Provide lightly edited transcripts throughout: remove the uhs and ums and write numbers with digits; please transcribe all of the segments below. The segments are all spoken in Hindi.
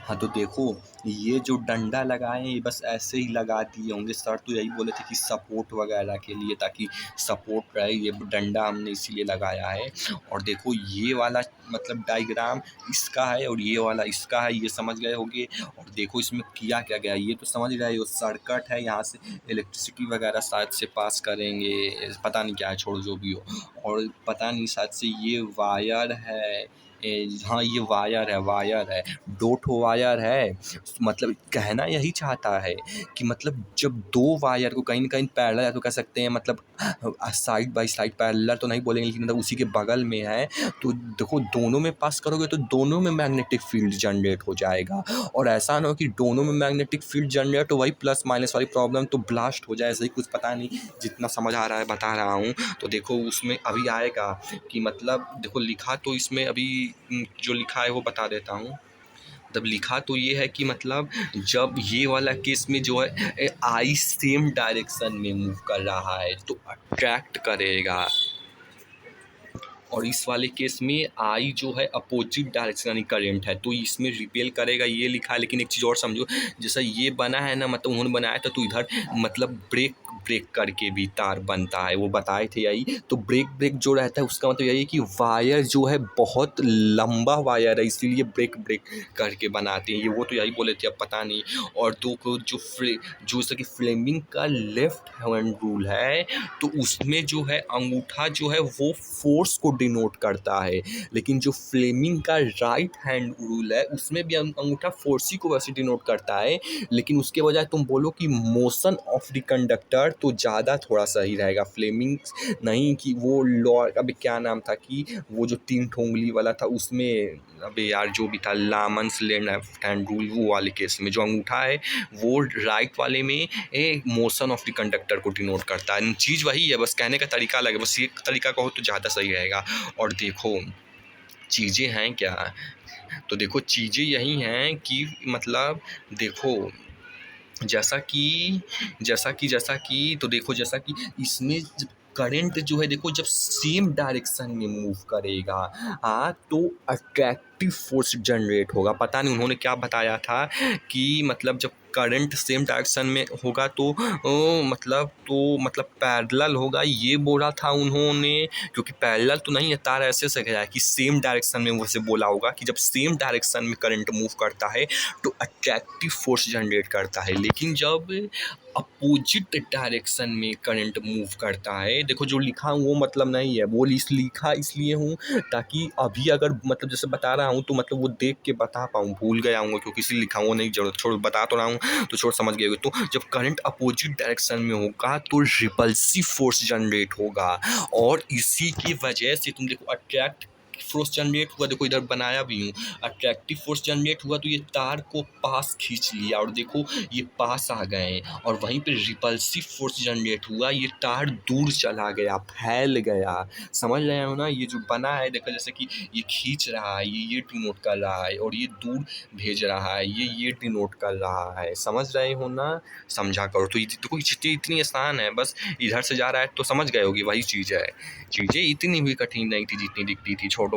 हाँ, तो देखो, ये जो डंडा लगाए हैं ये बस ऐसे ही लगा दिए होंगे। सर तो यही बोले थे कि सपोर्ट वगैरह के लिए, ताकि सपोर्ट रहे, ये डंडा हमने इसीलिए लगाया है। और देखो ये वाला मतलब डायग्राम इसका है और ये वाला इसका है, ये समझ गए होंगे। और देखो इसमें किया क्या गया है, ये तो समझ रहे हो, सर्किट है, यहाँ से इलेक्ट्रिसिटी वगैरह शायद से पास करेंगे, पता नहीं क्या है, छोड़ो जो भी हो। और पता नहीं शायद से ये वायर है, हाँ ये वायर है, 2 ठो वायर है। मतलब कहना यही चाहता है कि मतलब जब 2 वायर को कहीं न कहीं पैरेलल, या तो कह सकते हैं मतलब साइड बाय साइड पैरेलल तो नहीं बोलेंगे, लेकिन मतलब उसी के बगल में है, तो देखो दोनों में पास करोगे तो दोनों में मैग्नेटिक फील्ड जनरेट हो जाएगा। और ऐसा ना हो कि दोनों में मैग्नेटिक फील्ड जनरेट हो, वही प्लस माइनस वाली प्रॉब्लम, तो ब्लास्ट हो जाए, ऐसा ही कुछ, पता नहीं, जितना समझ आ रहा है बता रहा हूँ। तो देखो उसमें अभी आएगा कि मतलब देखो लिखा तो इसमें अभी जो लिखा है वो बता देता हूँ। तब लिखा तो ये है कि मतलब जब ये वाला केस में जो है आई सेम डायरेक्शन में मूव कर रहा है तो अट्रैक्ट करेगा, और इस वाले केस में आई जो है अपोजिट डायरेक्शन यानी करंट है तो इसमें रिपेल करेगा, ये लिखा है। लेकिन एक चीज़ और समझो, जैसा ये बना है ना, मतलब उन्होंने बनाया था तो इधर मतलब ब्रेक ब्रेक करके भी तार बनता है, वो बताए थे यही। तो ब्रेक ब्रेक जो रहता है उसका मतलब यही है कि वायर जो है बहुत लंबा वायर है, इसीलिए ब्रेक ब्रेक करके बनाते हैं ये, वो तो यही बोले थे, अब पता नहीं। और दो को जो जैसे कि फ्लेमिंग का लेफ्ट हैंड रूल है, तो उसमें जो है अंगूठा जो है वो फोर्स को डिनोट करता है, लेकिन जो फ्लेमिंग का राइट हैंड रूल है उसमें भी अंगूठा फोर्स ही को वैसे डिनोट करता है, लेकिन उसके बजाय तुम बोलो कि मोशन ऑफ द कंडक्टर तो ज़्यादा थोड़ा सही रहेगा। फ्लेमिंग नहीं कि वो लॉ, अभी क्या नाम था कि वो जो 3 ठोंगली वाला था उसमें, अबे यार जो भी था, लामन्स लेफ्ट हैंड रूल, वो वाले केस में जो अंगूठा है वो राइट वाले में मोशन ऑफ द कंडक्टर को डिनोट करता है। चीज़ वही है, बस कहने का तरीका अलग है, बस ये तरीका कहो तो ज़्यादा सही रहेगा। और देखो चीज़ें हैं क्या, तो देखो चीज़ें यही हैं कि मतलब देखो जैसा कि तो देखो जैसा कि इसमें जब करंट जो है देखो जब सेम डायरेक्शन में मूव करेगा, हाँ, तो अट्रैक्टिव फोर्स जनरेट होगा। पता नहीं उन्होंने क्या बताया था कि मतलब जब करंट सेम डायरेक्शन में होगा तो मतलब पैरेलल होगा, ये बोला था उन्होंने, क्योंकि पैरेलल तो नहीं है, तार ऐसे से गया है कि सेम डायरेक्शन में, वैसे बोला होगा कि जब सेम डायरेक्शन में करंट मूव करता है तो अट्रैक्टिव फोर्स जनरेट करता है। लेकिन जब अपोजिट डायरेक्शन में करंट मूव करता है, देखो जो लिखा हूँ वो मतलब नहीं है, वो लिखा इसलिए हूँ ताकि अभी अगर मतलब जैसे बता रहा हूँ तो मतलब वो देख के बता पाऊँ, भूल गया हूँ क्योंकि इसलिए लिखा हुआ नहीं, जरूरत छोड़, बता तो रहा हूँ तो छोड़, समझ गए होगे। तो जब करंट अपोजिट डायरेक्शन में होगा तो रिपल्सिव फोर्स जनरेट होगा, और इसी की वजह से तुम देखो अट्रैक्ट फोर्स जनरेट हुआ, देखो इधर बनाया भी हूँ, अट्रैक्टिव फोर्स जनरेट हुआ तो ये तार को पास खींच लिया, और देखो ये पास आ गए, और वहीं पे रिपल्सिव फोर्स जनरेट हुआ, ये तार दूर चला गया, फैल गया। समझ रहे हो ना, ये जो बना है देखो, जैसे कि ये खींच रहा है, ये डिनोट कर रहा है, और ये दूर भेज रहा है, ये डिनोट कर रहा है। समझ रहे हो ना, समझा करो। तो ये देखो चीज़ें इतनी आसान है, बस इधर से जा रहा है तो समझ गए होगी, वही चीज़ है। चीज़ें इतनी भी कठिन नहीं थी जितनी दिखती थी, छोड़ो।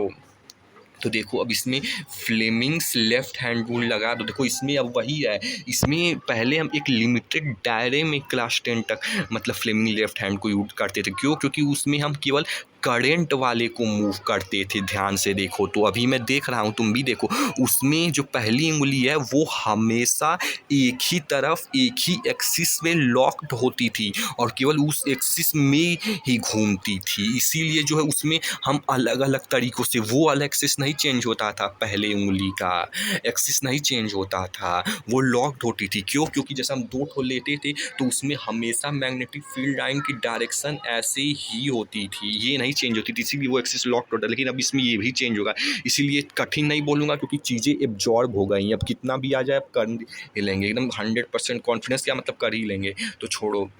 तो देखो अब इसमें फ्लेमिंग्स लेफ्ट हैंड रूल लगा, तो देखो इसमें अब वही है, इसमें पहले हम एक लिमिटेड दायरे में क्लास 10 तक मतलब फ्लेमिंग लेफ्ट हैंड को यूज करते थे, क्यों, क्योंकि उसमें हम केवल करंट वाले को मूव करते थे। ध्यान से देखो, तो अभी मैं देख रहा हूँ, तुम भी देखो, उसमें जो पहली उंगली है वो हमेशा एक ही तरफ, एक ही एक्सिस में लॉक्ड होती थी और केवल उस एक्सिस में ही घूमती थी, इसीलिए जो है उसमें हम अलग अलग तरीक़ों से, वो वाला एक्सिस नहीं चेंज होता था, पहले उंगली का एक्सिस नहीं चेंज होता था, वो लॉक्ड होती थी। क्यों, क्योंकि जैसे हम 2 ठो लेते थे तो उसमें हमेशा मैग्नेटिक फील्ड लाइन की डायरेक्शन ऐसे ही होती थी, ये नहीं चेंज होती थी, इसीलिए वो एक्सिस लॉक्ड होता है। लेकिन अब इसमें ये भी चेंज होगा, इसीलिए कठिन नहीं बोलूँगा क्योंकि चीज़ें एब्जॉर्ब हो गई हैं। अब कितना भी आ जाए अब कर ही लेंगे, एकदम 100% कॉन्फिडेंस, क्या मतलब कर ही लेंगे, तो छोड़ो।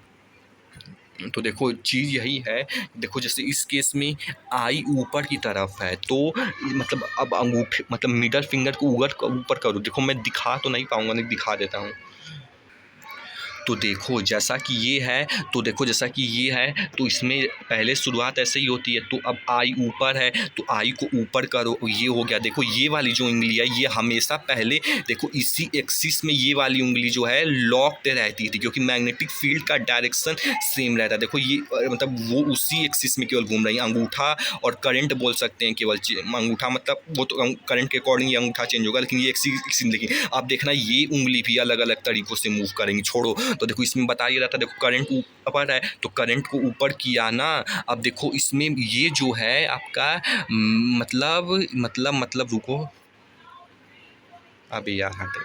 तो देखो चीज़ यही है, देखो जैसे इस केस में आई ऊपर की तरफ है, तो मतलब अब अंगूठे मतलब मिडल फिंगर को ऊपर करो, देखो मैं दिखा तो नहीं पाऊँगा, नहीं दिखा देता हूँ। तो देखो जैसा कि ये है, तो देखो जैसा कि ये है, तो इसमें पहले शुरुआत ऐसे ही होती है। तो अब आई ऊपर है, तो आई को ऊपर करो, ये हो गया। देखो ये वाली जो उंगली है, ये हमेशा पहले देखो इसी एक्सिस में ये वाली उंगली जो है लॉक्ड रहती थी, क्योंकि मैग्नेटिक फील्ड का डायरेक्शन सेम रहता है। देखो ये मतलब वो उसी एक्सिस में केवल घूम रही है। अंगूठा और करंट बोल सकते हैं केवल, अंगूठा मतलब वो तो करंट के अकॉर्डिंग ये अंगूठा चेंज होगा, लेकिन ये एक्सिस देखिए आप देखना ये उंगली भी अलग अलग तरीक़ों से मूव करेंगी। छोड़ो, तो देखो इसमें बता ही रहता है, देखो करंट ऊपर है तो करंट को ऊपर किया ना। अब देखो इसमें ये जो है आपका मतलब रुको, अबे यार हट।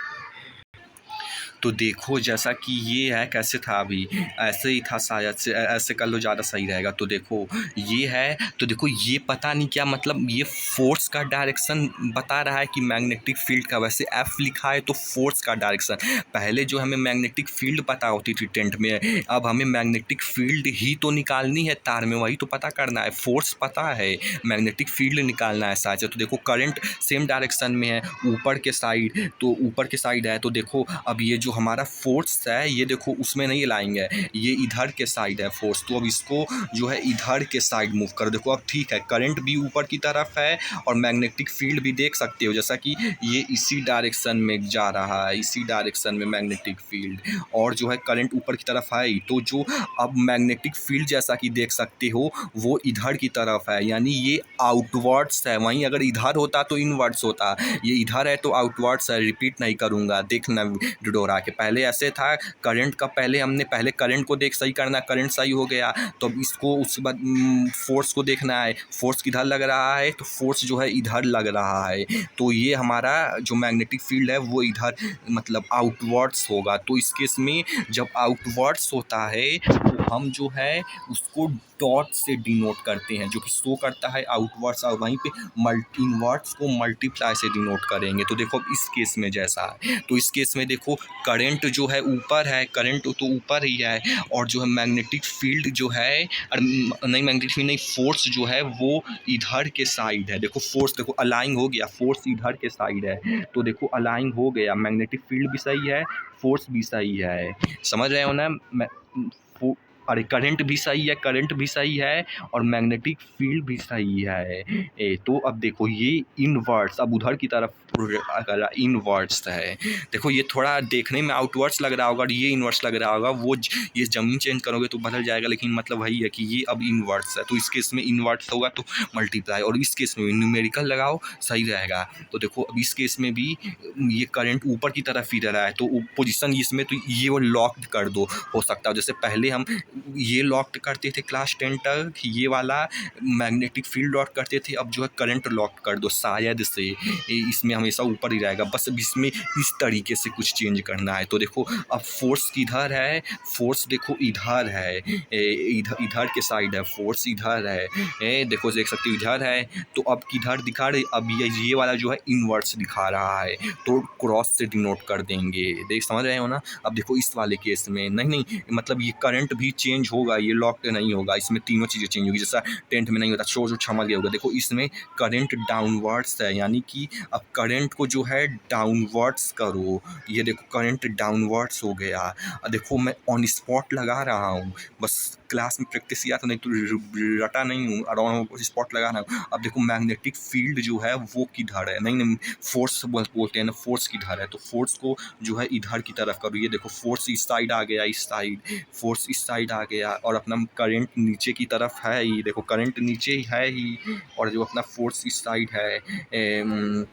तो देखो जैसा कि ये है, कैसे था अभी, ऐसे ही था शायद से, ऐसे कर लो ज़्यादा सही रहेगा। तो देखो ये है, तो देखो ये पता नहीं क्या मतलब ये फोर्स का डायरेक्शन बता रहा है कि मैग्नेटिक फील्ड का, वैसे एफ लिखा है तो फोर्स का डायरेक्शन। पहले जो हमें मैग्नेटिक फील्ड पता होती थी टेंथ में, अब हमें मैग्नेटिक फील्ड ही तो निकालनी है तार में, वही तो पता करना है। फोर्स पता है, मैग्नेटिक फील्ड निकालना है शायद से। तो देखो करंट सेम डायरेक्शन में है, ऊपर के साइड, तो ऊपर के साइड है। तो देखो अब ये जो हमारा फोर्स है, ये देखो उसमें नहीं लाएंगे, ये इधर के साइड है फोर्स, तो अब इसको जो है इधर के साइड मूव करो। देखो अब ठीक है, करंट भी ऊपर की तरफ है और मैग्नेटिक फील्ड भी देख सकते हो जैसा कि ये इसी डायरेक्शन में जा रहा है, इसी डायरेक्शन में मैग्नेटिक फील्ड, और जो है करंट ऊपर की तरफ है। तो जो अब मैग्नेटिक फील्ड जैसा कि देख सकते हो वो इधर की तरफ है, यानी ये आउटवर्ड्स है। वहीं अगर इधर होता तो इनवर्ड्स होता, ये इधर है तो आउटवर्ड्स है। रिपीट नहीं करूँगा, देखना डोरा के पहले ऐसे था। करंट का पहले हमने पहले करंट को देख सही करना, करंट सही हो गया तो अब इसको उसके बाद फोर्स को देखना है, फोर्स किधर लग रहा है, तो फोर्स जो है इधर लग रहा है। तो ये हमारा जो मैग्नेटिक फील्ड है वो इधर मतलब आउटवर्ड्स होगा। तो इस केस में जब आउटवर्ड्स होता है तो हम जो है उसको डॉट से डिनोट करते हैं, जो कि शो करता है आउटवर्ड्स, और वहीं पे इनवर्ड्स को मल्टीप्लाई से डिनोट करेंगे। तो देखो अब इस केस में जैसा है, तो इस केस में देखो करंट जो है ऊपर है, करंट तो ऊपर ही है, और जो है मैग्नेटिक फील्ड जो है नहीं, मैग्नेटिक फील्ड नहीं, फोर्स जो है वो इधर के साइड है। देखो फोर्स देखो अलाइन हो गया, फोर्स इधर के साइड है, तो देखो अलाइन हो गया, मैग्नेटिक फील्ड भी सही है, फोर्स भी सही है। समझ रहे हो ना? अरे करंट भी सही है, करंट भी सही है, और मैग्नेटिक फील्ड भी सही है। तो अब देखो ये इनवर्ड्स, अब उधर की तरफ अगर इनवर्ड्स है, देखो ये थोड़ा देखने में आउटवर्ड्स लग रहा होगा और ये इनवर्ड्स लग रहा होगा, वो ये ज़मीन चेंज करोगे तो बदल जाएगा, लेकिन मतलब वही है कि ये अब इनवर्ड्स है। तो इस केस में इनवर्ड्स होगा तो मल्टीप्लाई, और इस केस में भी न्यूमेरिकल लगाओ सही रहेगा। तो देखो अब इस केस में भी ये करंट ऊपर की तरफ ही रहा है, तो पोजिशन इसमें तो ये वो लॉक्ड कर दो, हो सकता है जैसे पहले हम ये लॉक्ड करते थे क्लास 10 तक, ये वाला मैग्नेटिक फील्ड लॉक करते थे, अब जो है करंट लॉक कर दो शायद से, इसमें हमेशा ऊपर ही रहेगा, बस अब इसमें इस तरीके से कुछ चेंज करना है। तो देखो अब फोर्स किधर है, फोर्स देखो इधर है, इधर इधर के साइड है, फोर्स इधर है, देखो देख सकते हो इधर है, तो अब किधर दिखा रहे, अब ये वाला जो है इनवर्स दिखा रहा है, तो क्रॉस से डिनोट कर देंगे। देख समझ रहे हो ना? अब देखो इस वाले केस में नहीं मतलब ये करंट भी चेंज होगा, ये लॉक नहीं होगा, इसमें तीनों चीज़ें चेंज होगी, जैसा 10th में नहीं होता, शो क्षमा गया होगा। देखो इसमें करंट डाउनवर्ड्स है, यानी कि अब करंट को जो है डाउनवर्ड्स करो, ये देखो करंट डाउनवर्ड्स हो गया। देखो मैं ऑन स्पॉट लगा रहा हूँ, बस क्लास में प्रैक्टिस किया था, नहीं तो रटा नहीं हूँ, और स्पॉट लगा रहा हूँ। अब देखो मैग्नेटिक फील्ड जो है वो किधर है, नहीं फोर्स बोलते हैं ना, फोर्स किधर है, तो फोर्स को जो है इधर की तरफ करो। ये देखो फोर्स इस साइड आ गया, इस साइड फोर्स इस साइड आ गया, और अपना करंट नीचे की तरफ है ही, देखो करंट नीचे ही है ही, और जो अपना फोर्स इस साइड है,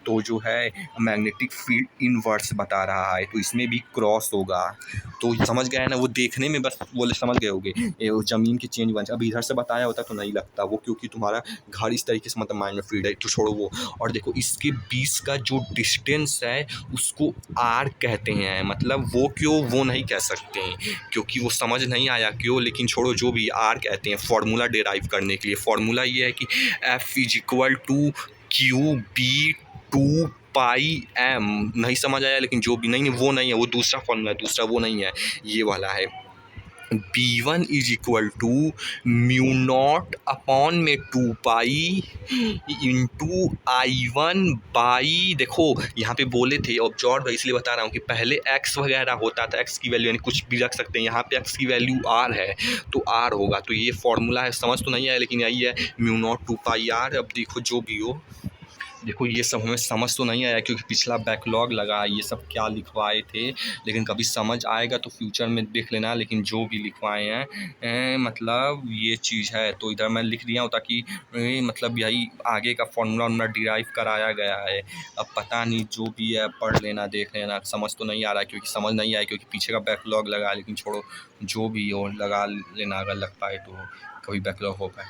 तो जो है मैग्नेटिक फील्ड इनवर्स बता रहा है, तो इसमें भी क्रॉस होगा। तो समझ गए ना? वो देखने में बस बोले समझ गए होगे, वो ज़मीन की चेंज बन, अब इधर से बताया होता तो नहीं लगता वो, क्योंकि तुम्हारा घर इस तरीके से मतलब माइंड में फील्ड है, तो छोड़ो वो। और देखो इसके बीच का जो डिस्टेंस है उसको आर कहते हैं, मतलब वो क्यों वो नहीं कह सकते हैं, क्योंकि वो समझ नहीं आया क्यों, लेकिन छोड़ो, जो भी आर कहते हैं फार्मूला डेराइव करने के लिए। फार्मूला ये है कि F=Q B 2 पाई M, नहीं समझ आया, लेकिन जो भी नहीं वो नहीं है, वो दूसरा फार्मूला है, दूसरा वो नहीं है, ये वाला है। B1 is equal to mu nought upon में 2 पाई इंटू I1 बाई, देखो यहाँ पे बोले थे ऑब्जर्व, इसलिए बता रहा हूँ कि पहले x वगैरह होता था, x की वैल्यू यानी कुछ भी रख सकते हैं, यहाँ पे x की वैल्यू r है तो r होगा। तो ये फॉर्मूला है, समझ तो नहीं आया लेकिन यही है म्यू नॉट 2 पाई r। अब देखो जो भी हो, देखो ये सब हमें समझ तो नहीं आया क्योंकि पिछला बैकलॉग लगा, ये सब क्या लिखवाए थे, लेकिन कभी समझ आएगा तो फ्यूचर में देख लेना। लेकिन जो भी लिखवाए हैं मतलब ये चीज़ है, तो इधर मैं लिख दिया हूँ ताकि मतलब यही आगे का फॉर्मूला डिराइव कराया गया है। अब पता नहीं, जो भी है पढ़ लेना, देख लेना, समझ तो नहीं आ रहा है क्योंकि समझ नहीं आया क्योंकि पीछे का बैकलॉग लगा, लेकिन छोड़ो जो भी हो लगा लेना, अगर लग पाए तो कभी बैकलॉग हो पाए।